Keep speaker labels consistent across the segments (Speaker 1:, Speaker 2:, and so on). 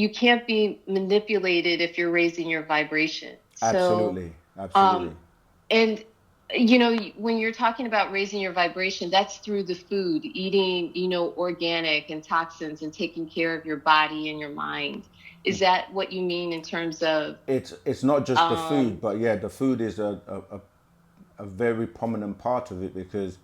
Speaker 1: you can't be manipulated if you're raising your vibration. So,
Speaker 2: Absolutely. Absolutely.
Speaker 1: um, and when you're talking about raising your vibration, that's through the food, eating, organic and toxins and taking care of your body and your mind. Is that what you mean in terms of,
Speaker 2: It's not just the food,
Speaker 1: um,
Speaker 2: but yeah, the food is a very prominent part of it because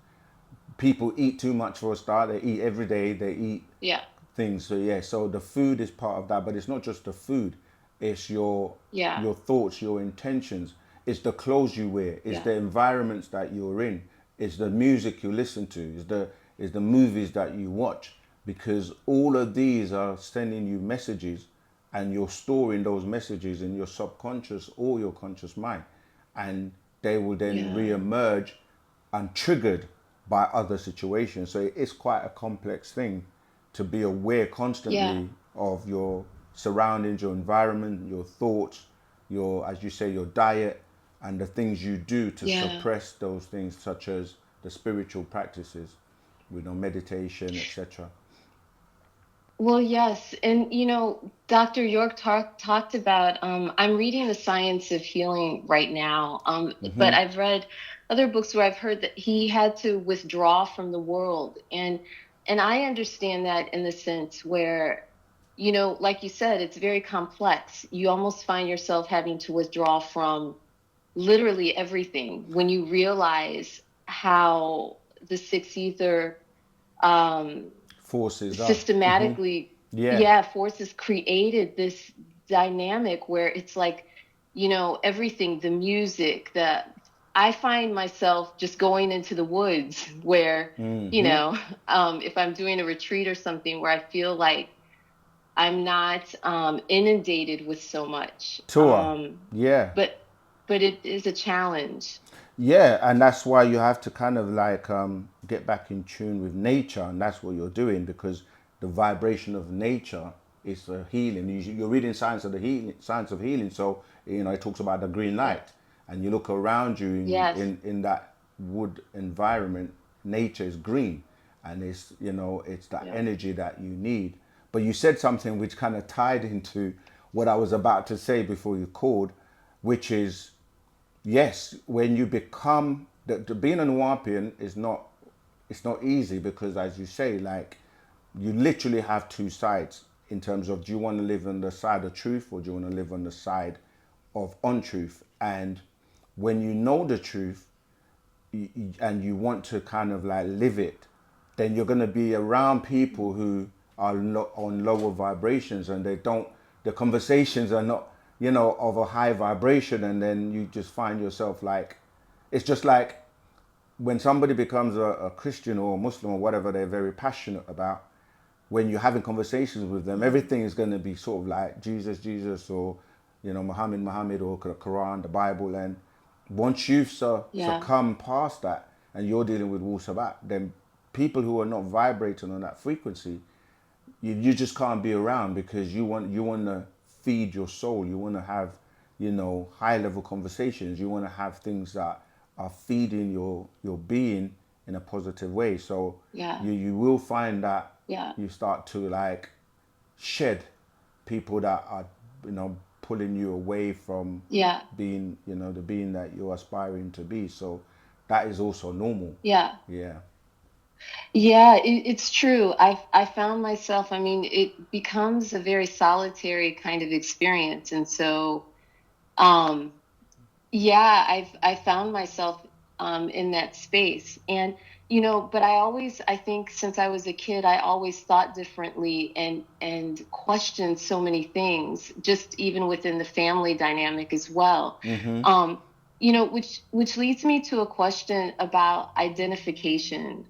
Speaker 2: people eat too much for a start. They eat every day. They eat
Speaker 1: yeah,
Speaker 2: things. So yeah, so the food is part of that, but it's not just the food. It's
Speaker 1: yeah,
Speaker 2: your thoughts, your intentions. It's the clothes you wear. It's
Speaker 1: yeah,
Speaker 2: the environments that you're in. It's the music you listen to. It's the movies that you watch. Because all of these are sending you messages, and you're storing those messages in your subconscious or your conscious mind, and they will then
Speaker 1: yeah,
Speaker 2: re-emerge and triggered by other situations. So it's quite a complex thing to be aware
Speaker 1: yeah,
Speaker 2: constantly of your surroundings, your environment, your thoughts, your, as you say, your diet, and the things you do to
Speaker 1: yeah.
Speaker 2: suppress those things, such as the spiritual practices, meditation, etc.
Speaker 1: Well, yes. And, Dr. York talked about, I'm reading The Science of Healing right now. But I've read other books where I've heard that he had to withdraw from the world. And I understand that in the sense where, like you said, it's very complex. You almost find yourself having to withdraw from literally everything when you realize how the sixth ether, um,
Speaker 2: Forces are.
Speaker 1: systematically,
Speaker 2: Yeah.
Speaker 1: yeah, forces created this dynamic where it's like, everything, the music, I find myself just going into the woods where, if I'm doing a retreat or something where I feel like I'm not inundated with so much.
Speaker 2: Tour. Yeah.
Speaker 1: But it is a challenge.
Speaker 2: Yeah, and that's why you have to kind of like get back in tune with nature, and that's what you're doing because the vibration of nature is a healing. You're reading science of the healing, science of healing, so it talks about the green
Speaker 1: Yeah.
Speaker 2: light, and you look around you
Speaker 1: Yes.
Speaker 2: in that wood environment. Nature is green, and it's that
Speaker 1: Yeah.
Speaker 2: energy that you need. But you said something which kind of tied into what I was about to say before you called, which is yes, when you become the being an Nuwapian is not, it's not easy because as you say, like you literally have two sides in terms of do you want to live on the side of truth or do you want to live on the side of untruth? And when you know the truth, and you want to kind of like live it, then you're going to be around people who are on lower vibrations, and the conversations are not, of a high vibration. And then you just find yourself like, it's just like when somebody becomes a Christian or a Muslim or whatever they're very passionate about, when you're having conversations with them,
Speaker 1: Mhm.
Speaker 2: everything is going to be sort of like Jesus, Jesus, or Muhammad, Muhammad, or the Quran, the Bible. And once you've
Speaker 1: Yeah.
Speaker 2: succumbed past that, and you're dealing with Wu-Sabat, then people who are not vibrating on that frequency, you just can't be around because you want to feed your soul. You want to have high level conversations. You want to have things that are feeding your being in a positive way. So
Speaker 1: Yeah.
Speaker 2: you will find that
Speaker 1: Yeah.
Speaker 2: you start to like shed people that are pulling you away from
Speaker 1: Yeah.
Speaker 2: being the being that you're aspiring to be. So that is also normal.
Speaker 1: Yeah.
Speaker 2: Yeah.
Speaker 1: Yeah, it's true. I found myself, I mean, it becomes a very solitary kind of experience. And so, um, yeah, I found myself in that space. And, but I think since I was a kid, I always thought differently and questioned so many things, just even within the family dynamic as well. Um, which leads me to a question about identification.